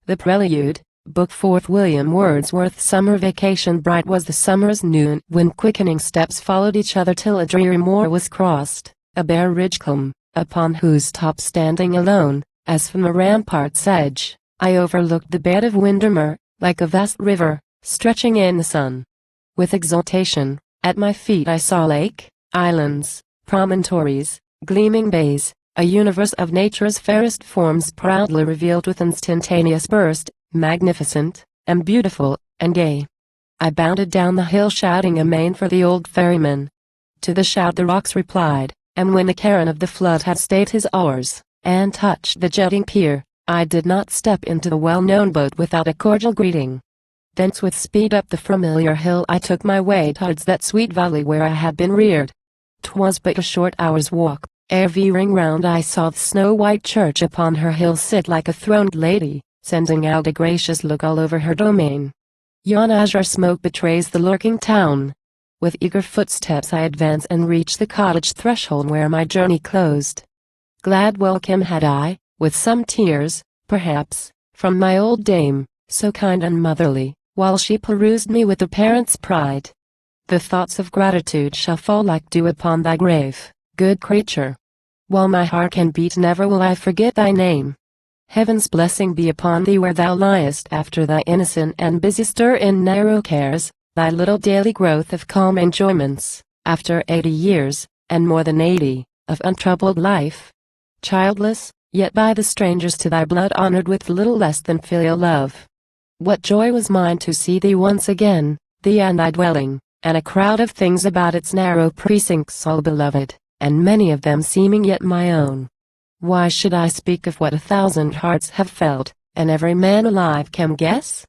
The Prelude, Book 4. William Wordsworth. Summer vacation. Bright was the summer's noon, when quickening steps followed each other till a dreary moor was crossed, a bare ridgecombe, upon whose top, standing alone, as from a rampart's edge, I overlooked the bed of Windermere, like a vast river, stretching in the sun. With exultation, at my feet I saw lake, islands, promontories, gleaming bays, a universe of nature's fairest forms proudly revealed with instantaneous burst, magnificent, and beautiful, and gay. I bounded down the hill shouting amain for the old ferryman. To the shout the rocks replied, and when the cairn of the flood had stayed his oars, and touched the jutting pier, I did not step into the well-known boat without a cordial greeting. Thence with speed up the familiar hill I took my way towards that sweet valley where I had been reared. 'Twas but a short hour's walk, ere veering round I saw the snow-white church upon her hill sit like a throned lady, sending out a gracious look all over her domain. Yon azure smoke betrays the lurking town. With eager footsteps I advance and reach the cottage threshold where my journey closed. Glad welcome had I, with some tears, perhaps, from my old dame, so kind and motherly, while she perused me with a parent's pride. The thoughts of gratitude shall fall like dew upon thy grave, good creature. While my heart can beat never will I forget thy name. Heaven's blessing be upon thee where thou liest after thy innocent and busy stir in narrow cares, thy little daily growth of calm enjoyments, after 80 years, and more than 80, of untroubled life. Childless, yet by the strangers to thy blood honored with little less than filial love. What joy was mine to see thee once again, thee and thy dwelling, and a crowd of things about its narrow precincts all beloved, and many of them seeming yet my own. Why should I speak of what 1,000 hearts have felt, and every man alive can guess?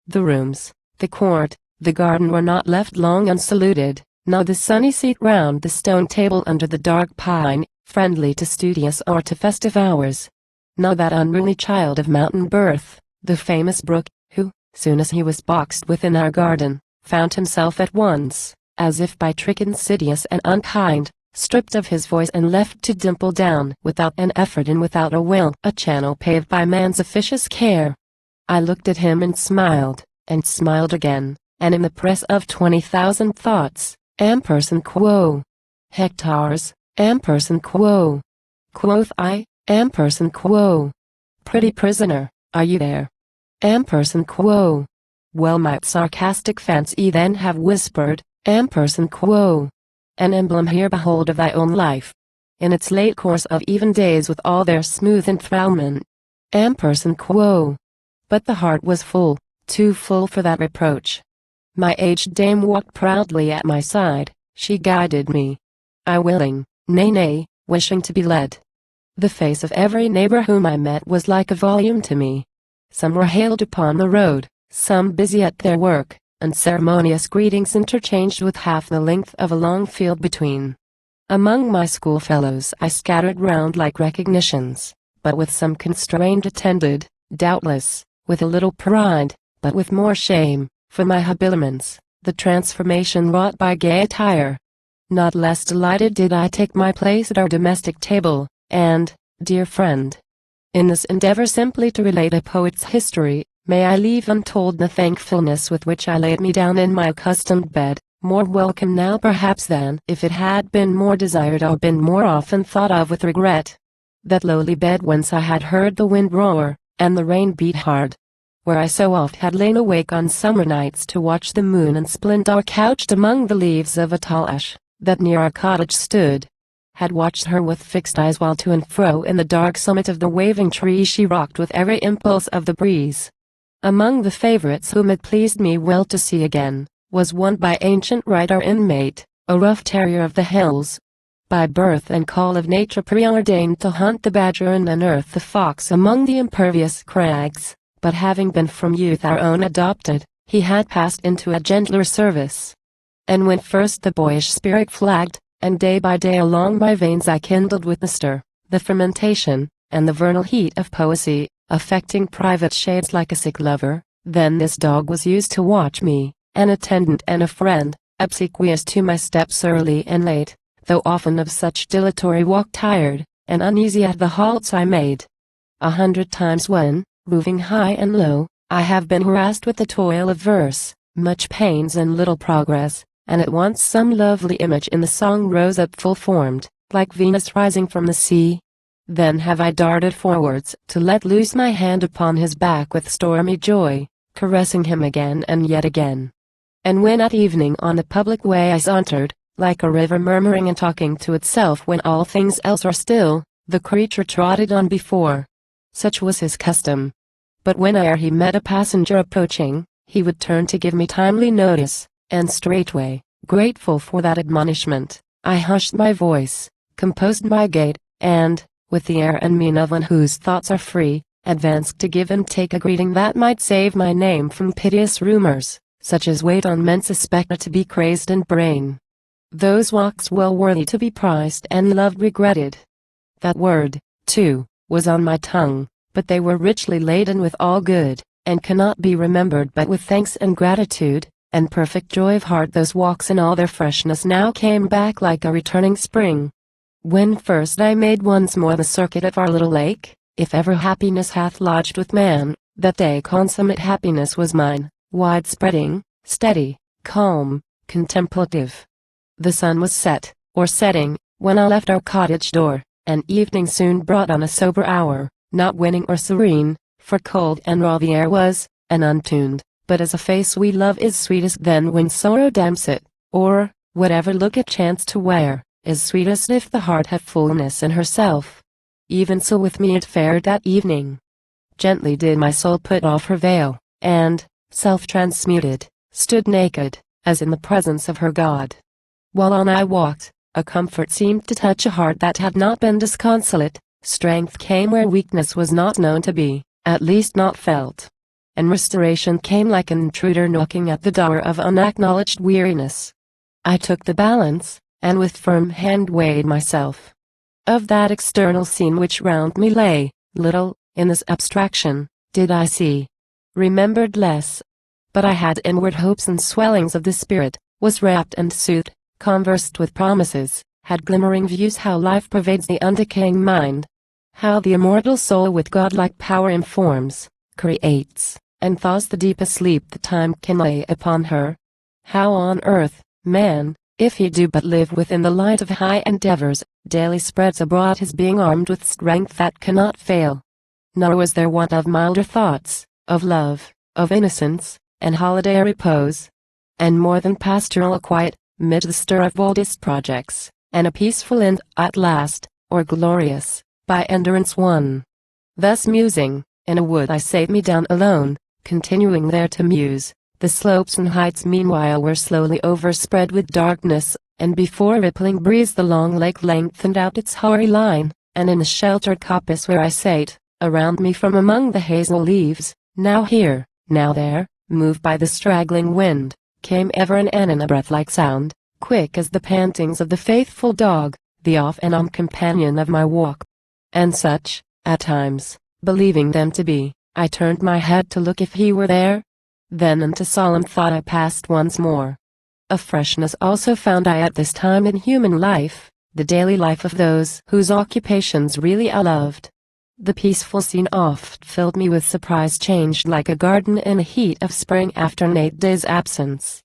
The rooms, the court, the garden were not left long unsaluted, nor the sunny seat round the stone table under the dark pine, friendly to studious or to festive hours. Nor that unruly child of mountain birth, the famous Brook, who, soon as he was boxed within our garden, found himself at once, as if by trick insidious and unkind, stripped of his voice and left to dimple down without an effort and without a will, a channel paved by man's officious care. I looked at him and smiled again, and in the press of 20,000 thoughts, ampersand quo. Hectares, ampersand quo. Quoth I, ampersand quo. Pretty prisoner, are you there? Ampersand quo. Well might sarcastic fancy then have whispered, ampersand quo. An emblem here behold of thy own life, in its late course of even days with all their smooth enthrallment. Ampersand quo. But the heart was full, too full for that reproach. My aged dame walked proudly at my side, she guided me. I willing, nay, wishing to be led. The face of every neighbor whom I met was like a volume to me. Some were hailed upon the road, some busy at their work, and ceremonious greetings interchanged with half the length of a long field between. Among my schoolfellows I scattered round like recognitions, but with some constraint attended, doubtless, with a little pride, but with more shame, for my habiliments, the transformation wrought by gay attire. Not less delighted did I take my place at our domestic table, and, dear friend, in this endeavor simply to relate a poet's history, may I leave untold the thankfulness with which I laid me down in my accustomed bed, more welcome now perhaps than if it had been more desired or been more often thought of with regret. That lowly bed whence I had heard the wind roar, and the rain beat hard, where I so oft had lain awake on summer nights to watch the moon and splendor couched among the leaves of a tall ash, that near our cottage stood, had watched her with fixed eyes while to and fro in the dark summit of the waving tree she rocked with every impulse of the breeze. Among the favorites whom it pleased me well to see again, was one by ancient right our inmate, a rough terrier of the hills. By birth and call of nature preordained to hunt the badger and unearth the fox among the impervious crags, but having been from youth our own adopted, he had passed into a gentler service. And when first the boyish spirit flagged, and day by day along my veins I kindled with the stir, the fermentation, and the vernal heat of poesy, affecting private shades like a sick lover, then this dog was used to watch me, an attendant and a friend, obsequious to my steps early and late, though often of such dilatory walk tired, and uneasy at the halts I made. 100 times when, roving high and low, I have been harassed with the toil of verse, much pains and little progress, and at once some lovely image in the song rose up full-formed, like Venus rising from the sea. Then have I darted forwards to let loose my hand upon his back with stormy joy, caressing him again and yet again. And when at evening on the public way I sauntered, like a river murmuring and talking to itself when all things else are still, the creature trotted on before. Such was his custom. But whene'er he met a passenger approaching, he would turn to give me timely notice, and straightway, grateful for that admonishment, I hushed my voice, composed my gait, and, with the air and mien of one whose thoughts are free, advanced to give and take a greeting that might save my name from piteous rumors, such as wait on men suspected to be crazed in brain. Those walks well worthy to be prized and loved regretted. That word, too, was on my tongue, but they were richly laden with all good, and cannot be remembered but with thanks and gratitude, and perfect joy of heart. Those walks in all their freshness now came back like a returning spring. When first I made once more the circuit of our little lake, if ever happiness hath lodged with man, that day consummate happiness was mine, wide-spreading, steady, calm, contemplative. The sun was set, or setting, when I left our cottage door, and evening soon brought on a sober hour, not winning or serene, for cold and raw the air was, and untuned, but as a face we love is sweetest then when sorrow damps it, or, whatever look it chanced to wear, is sweetest if the heart have fullness in herself. Even so with me it fared that evening. Gently did my soul put off her veil, and, self-transmuted, stood naked, as in the presence of her God. While on I walked, a comfort seemed to touch a heart that had not been disconsolate, strength came where weakness was not known to be, at least not felt. And restoration came like an intruder knocking at the door of unacknowledged weariness. I took the balance, and with firm hand weighed myself. Of that external scene which round me lay, little, in this abstraction, did I see. Remembered less. But I had inward hopes and swellings of the spirit, was rapt and soothed, conversed with promises, had glimmering views how life pervades the undecaying mind, how the immortal soul with godlike power informs, creates, and thaws the deepest sleep the time can lay upon her. How on earth, man, if he do but live within the light of high endeavors, daily spreads abroad his being armed with strength that cannot fail. Nor was there want of milder thoughts, of love, of innocence, and holiday repose, and more than pastoral quiet, mid the stir of boldest projects, and a peaceful end, at last, or glorious, by endurance won. Thus musing, in a wood I sate me down alone, continuing there to muse. The slopes and heights meanwhile were slowly overspread with darkness, and before a rippling breeze the long lake lengthened out its hoary line, and in a sheltered coppice where I sate, around me from among the hazel leaves, now here, now there, moved by the straggling wind, came ever and anon a breath-like sound, quick as the pantings of the faithful dog, the off and on companion of my walk. And such, at times, believing them to be, I turned my head to look if he were there. Then into solemn thought I passed once more. A freshness also found I at this time in human life, the daily life of those whose occupations really I loved. The peaceful scene oft filled me with surprise, changed like a garden in the heat of spring after an 8 days' absence.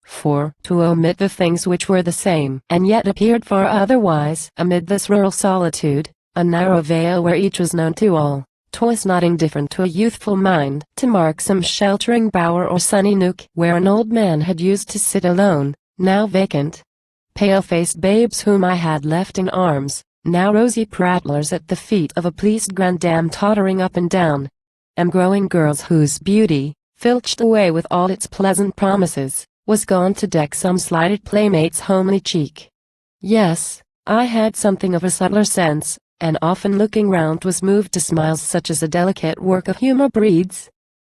For, to omit the things which were the same and yet appeared far otherwise amid this rural solitude, a narrow vale where each was known to all, 'twas not indifferent to a youthful mind to mark some sheltering bower or sunny nook where an old man had used to sit alone, now vacant. Pale-faced babes whom I had left in arms, now rosy prattlers at the feet of a pleased grandame tottering up and down, and growing girls whose beauty, filched away with all its pleasant promises, was gone to deck some slighted playmate's homely cheek. Yes, I had something of a subtler sense, and often looking round was moved to smiles such as a delicate work of humor breeds.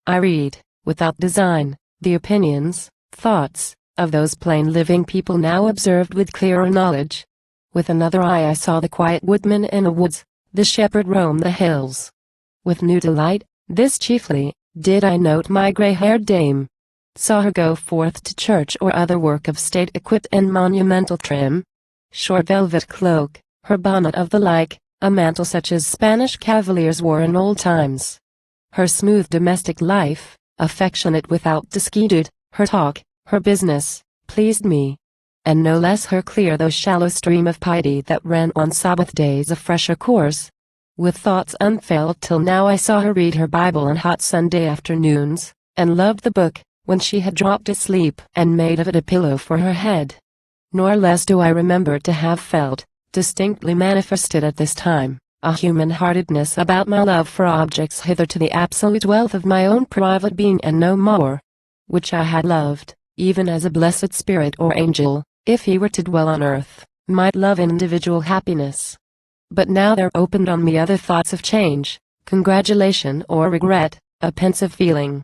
I read, without design, the opinions, thoughts, of those plain living people now observed with clearer knowledge. With another eye I saw the quiet woodman in the woods, the shepherd roam the hills. With new delight, this chiefly, did I note my grey-haired dame. Saw her go forth to church or other work of state equipped in monumental trim. Short velvet cloak, her bonnet of the like, a mantle such as Spanish cavaliers wore in old times. her smooth domestic life, affectionate without disquiet, her talk, her business, pleased me. And no less her clear though shallow stream of piety that ran on Sabbath days a fresher course. With thoughts unfailed till now I saw her read her Bible on hot Sunday afternoons, and loved the book, when she had dropped asleep and made of it a pillow for her head. Nor less do I remember to have felt, distinctly manifested at this time, a human-heartedness about my love for objects hitherto the absolute wealth of my own private being and no more, which I had loved, even as a blessed spirit or angel, if he were to dwell on earth, might love individual happiness. But now there opened on me other thoughts of change, congratulation or regret, a pensive feeling.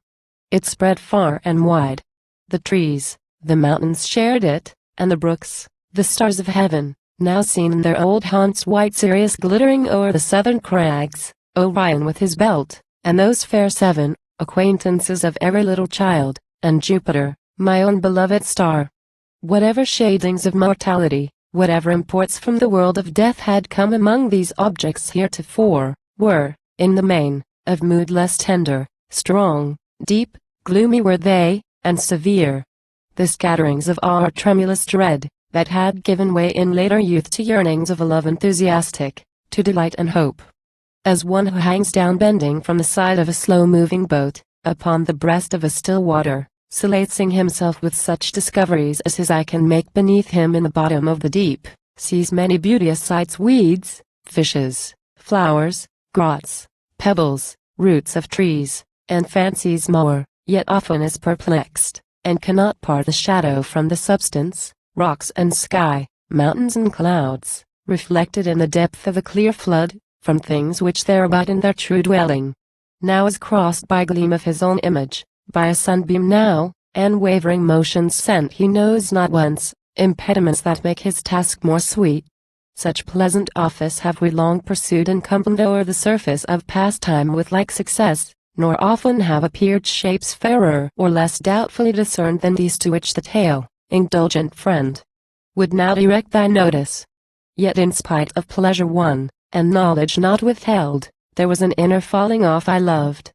It spread far and wide. The trees, the mountains shared it, and the brooks, the stars of heaven, now seen in their old haunts white Sirius glittering o'er the southern crags, Orion with his belt, and those fair seven, acquaintances of every little child, and Jupiter, my own beloved star. Whatever shadings of mortality, whatever imports from the world of death had come among these objects heretofore, were, in the main, of mood less tender, strong, deep, gloomy were they, and severe. The scatterings of awe or tremulous dread, that had given way in later youth to yearnings of a love enthusiastic, to delight and hope. As one who hangs down bending from the side of a slow-moving boat, upon the breast of a still water, solacing himself with such discoveries as his eye can make beneath him in the bottom of the deep, sees many beauteous sights, weeds, fishes, flowers, grots, pebbles, roots of trees, and fancies more, yet often is perplexed, and cannot part the shadow from the substance, rocks and sky, mountains and clouds, reflected in the depth of a clear flood, from things which there abide in their true dwelling. Now is crossed by gleam of his own image, by a sunbeam now, and wavering motions sent he knows not whence, impediments that make his task more sweet. Such pleasant office have we long pursued and combed o'er the surface of pastime with like success, nor often have appeared shapes fairer or less doubtfully discerned than these to which the tale, indulgent friend, would now direct thy notice. Yet in spite of pleasure won, and knowledge not withheld, there was an inner falling off. I loved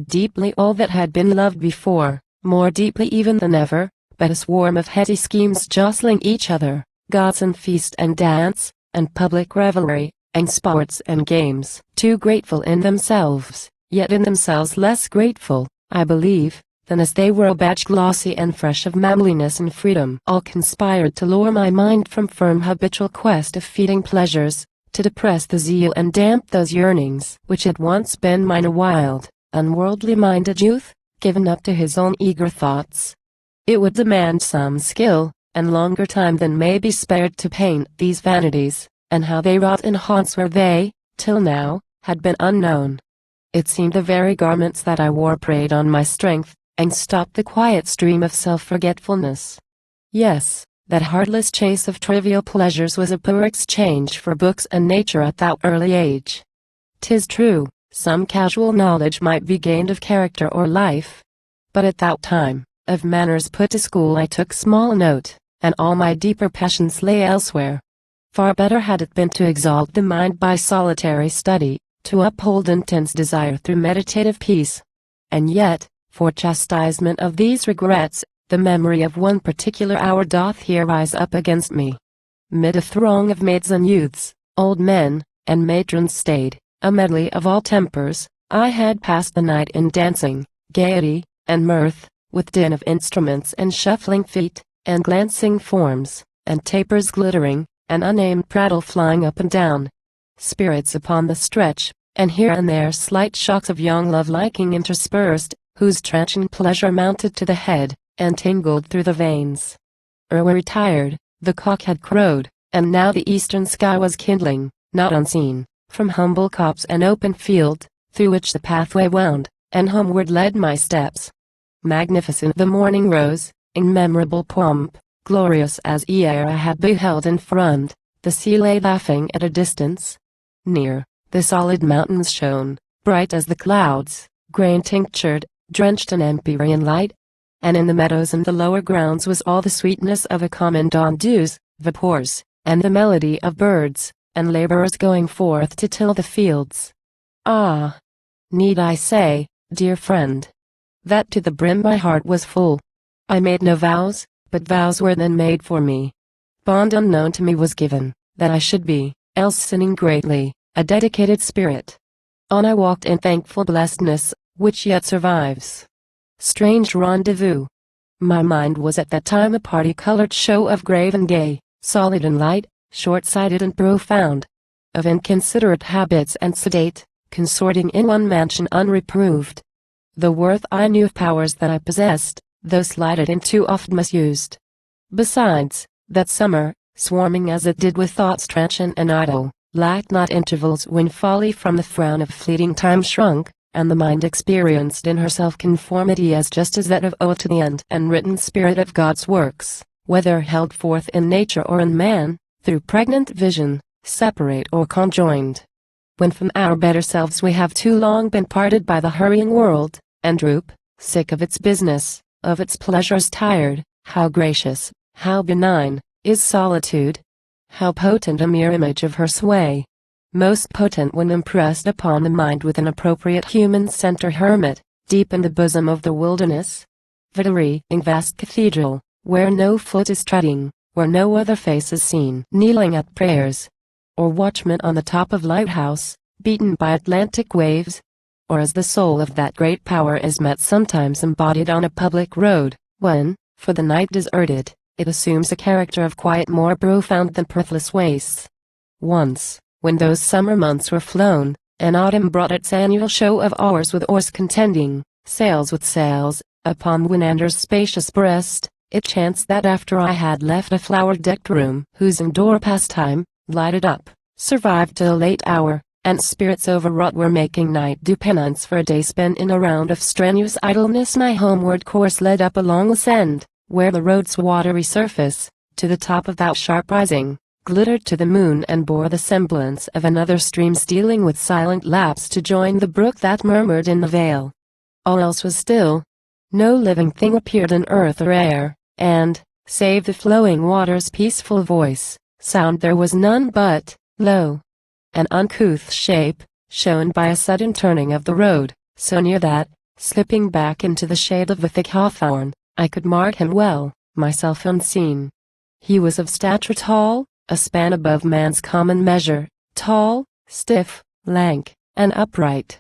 deeply all that had been loved before, more deeply even than ever, but a swarm of heady schemes jostling each other, gods and feast and dance, and public revelry, and sports and games, too grateful in themselves, yet in themselves less grateful, I believe, than as they were a batch glossy and fresh of manliness and freedom, all conspired to lure my mind from firm habitual quest of feeding pleasures, to depress the zeal and damp those yearnings which had once been mine a wild, unworldly-minded youth, given up to his own eager thoughts. It would demand some skill, and longer time than may be spared to paint these vanities, and how they wrought in haunts where they, till now, had been unknown. It seemed the very garments that I wore preyed on my strength, and stopped the quiet stream of self-forgetfulness. Yes, that heartless chase of trivial pleasures was a poor exchange for books and nature at that early age. 'Tis true, some casual knowledge might be gained of character or life. But at that time, of manners put to school I took small note, and all my deeper passions lay elsewhere. Far better had it been to exalt the mind by solitary study, to uphold intense desire through meditative peace. And yet, for chastisement of these regrets, the memory of one particular hour doth here rise up against me. Mid a throng of maids and youths, old men, and matrons stayed, a medley of all tempers, I had passed the night in dancing, gaiety, and mirth, with din of instruments and shuffling feet, and glancing forms, and tapers glittering, and unnamed prattle flying up and down. Spirits upon the stretch, and here and there slight shocks of young love-liking interspersed, whose transient pleasure mounted to the head, and tingled through the veins. Ere we retired, the cock had crowed, and now the eastern sky was kindling, not unseen, from humble copse and open field, through which the pathway wound, and homeward led my steps. Magnificent the morning rose, in memorable pomp, glorious as e'er I had beheld in front. The sea lay laughing at a distance. Near, the solid mountains shone, bright as the clouds, grain-tinctured, drenched in empyrean light. And in the meadows and the lower grounds was all the sweetness of a common dawn, dews, vapors, and the melody of birds, and laborers going forth to till the fields. Ah! Need I say, dear friend. That to the brim my heart was full. I made no vows, but vows were then made for me. Bond unknown to me was given, that I should be, else sinning greatly, a dedicated spirit. On I walked in thankful blessedness, which yet survives. Strange rendezvous. My mind was at that time a party-colored show of grave and gay, solid and light, short-sighted and profound, of inconsiderate habits and sedate, consorting in one mansion unreproved. The worth I knew of powers that I possessed, though slighted and too oft misused. Besides, that summer, swarming as it did with thoughts transient and idle, lacked not intervals when folly from the frown of fleeting time shrunk, and the mind experienced in herself conformity as just as that of old to the end and written spirit of God's works, whether held forth in nature or in man, through pregnant vision, separate or conjoined. When from our better selves we have too long been parted by the hurrying world, and droop, sick of its business, of its pleasures tired, how gracious, how benign, is solitude! How potent a mere image of her sway! Most potent when impressed upon the mind with an appropriate human center. Hermit, deep in the bosom of the wilderness. Vitary, in vast cathedral, where no foot is treading, where no other face is seen. Kneeling at prayers. Or watchman on the top of lighthouse, beaten by Atlantic waves. Or as the soul of that great power is met sometimes embodied on a public road, when, for the night deserted, it assumes a character of quiet more profound than pathless wastes. Once, when those summer months were flown, and autumn brought its annual show of oars with oars contending, sails with sails, upon Winander's spacious breast, it chanced that after I had left a flower-decked room whose indoor pastime, lighted up, survived till a late hour, and spirits overwrought were making night-dew penance for a day spent in a round of strenuous idleness, my homeward course led up a long ascend, where the road's watery surface, to the top of that sharp rising, glittered to the moon and bore the semblance of another stream stealing with silent lapse to join the brook that murmured in the vale. All else was still. No living thing appeared in earth or air, and, save the flowing water's peaceful voice, sound there was none but, lo! An uncouth shape, shown by a sudden turning of the road, so near that, slipping back into the shade of the thick hawthorn, I could mark him well, myself unseen. He was of stature tall, a span above man's common measure, tall, stiff, lank, and upright.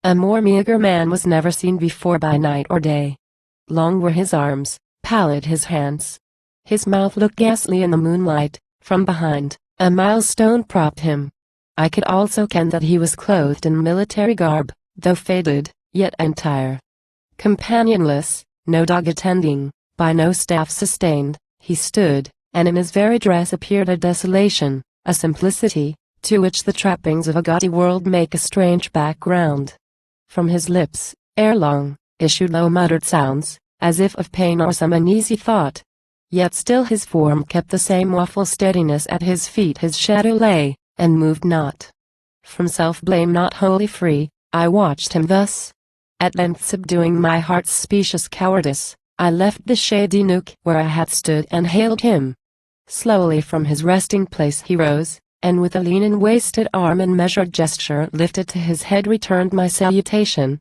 A more meager man was never seen before by night or day. Long were his arms, pallid his hands. His mouth looked ghastly in the moonlight. From behind, a milestone propped him. I could also ken that he was clothed in military garb, though faded, yet entire. Companionless, no dog attending, by no staff sustained, he stood, and in his very dress appeared a desolation, a simplicity, to which the trappings of a gaudy world make a strange background. From his lips, ere long, issued low muttered sounds, as if of pain or some uneasy thought. Yet still his form kept the same awful steadiness. At his feet his shadow lay, and moved not. From self-blame not wholly free, I watched him thus. At length, subduing my heart's specious cowardice, I left the shady nook where I had stood and hailed him. Slowly from his resting place he rose, and with a lean and wasted arm and measured gesture lifted to his head returned my salutation.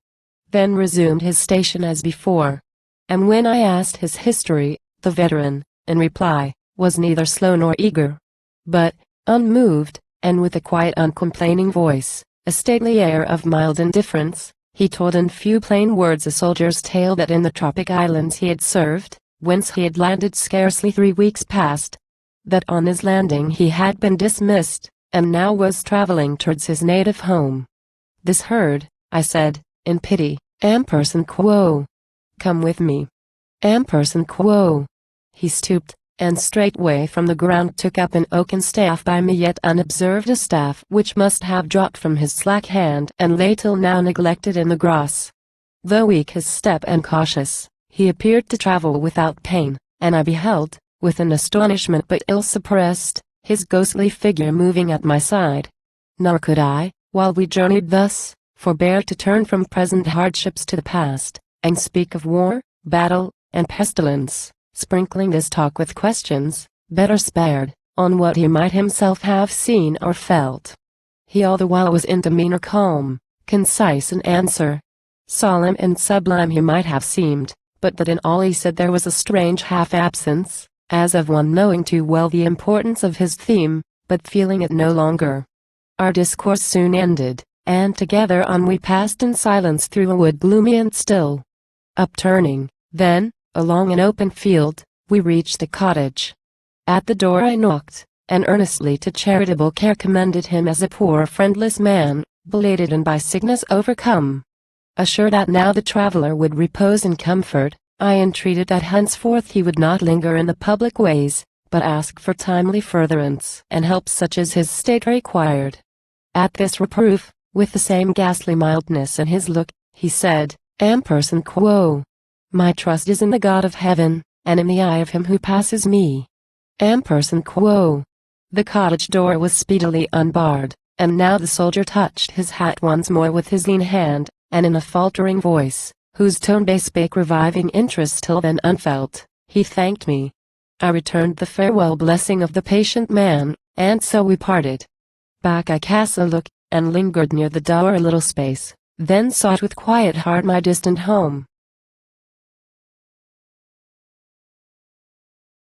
Then resumed his station as before. And when I asked his history, the veteran, in reply, was neither slow nor eager, but, unmoved, and with a quiet uncomplaining voice, a stately air of mild indifference, he told in few plain words a soldier's tale that in the tropic islands he had served, whence he had landed scarcely 3 weeks past, that on his landing he had been dismissed, and now was traveling towards his native home. This heard, I said, in pity, Amperson quo. Come with me. Amperson quo. He stooped, and straightway from the ground took up an oaken staff by me yet unobserved, a staff which must have dropped from his slack hand and lay till now neglected in the grass. Though weak his step and cautious, he appeared to travel without pain, and I beheld, with an astonishment but ill suppressed, his ghostly figure moving at my side. Nor could I, while we journeyed thus, forbear to turn from present hardships to the past, and speak of war, battle, and pestilence, sprinkling this talk with questions, better spared, on what he might himself have seen or felt. He all the while was in demeanor calm, concise in answer. Solemn and sublime he might have seemed, but that in all he said there was a strange half-absence, as of one knowing too well the importance of his theme, but feeling it no longer. Our discourse soon ended, and together on we passed in silence through a wood gloomy and still. Upturning, then, along an open field, we reached the cottage. At the door I knocked, and earnestly to charitable care commended him as a poor friendless man, belated and by sickness overcome. Assured that now the traveler would repose in comfort, I entreated that henceforth he would not linger in the public ways, but ask for timely furtherance and help such as his state required. At this reproof, with the same ghastly mildness in his look, he said, "Ampersand quo. My trust is in the God of heaven, and in the eye of him who passes me. Ampersand quo." The cottage door was speedily unbarred, and now the soldier touched his hat once more with his lean hand, and in a faltering voice, whose tone bespake reviving interest till then unfelt, he thanked me. I returned the farewell blessing of the patient man, and so we parted. Back I cast a look, and lingered near the door a little space, then sought with quiet heart my distant home.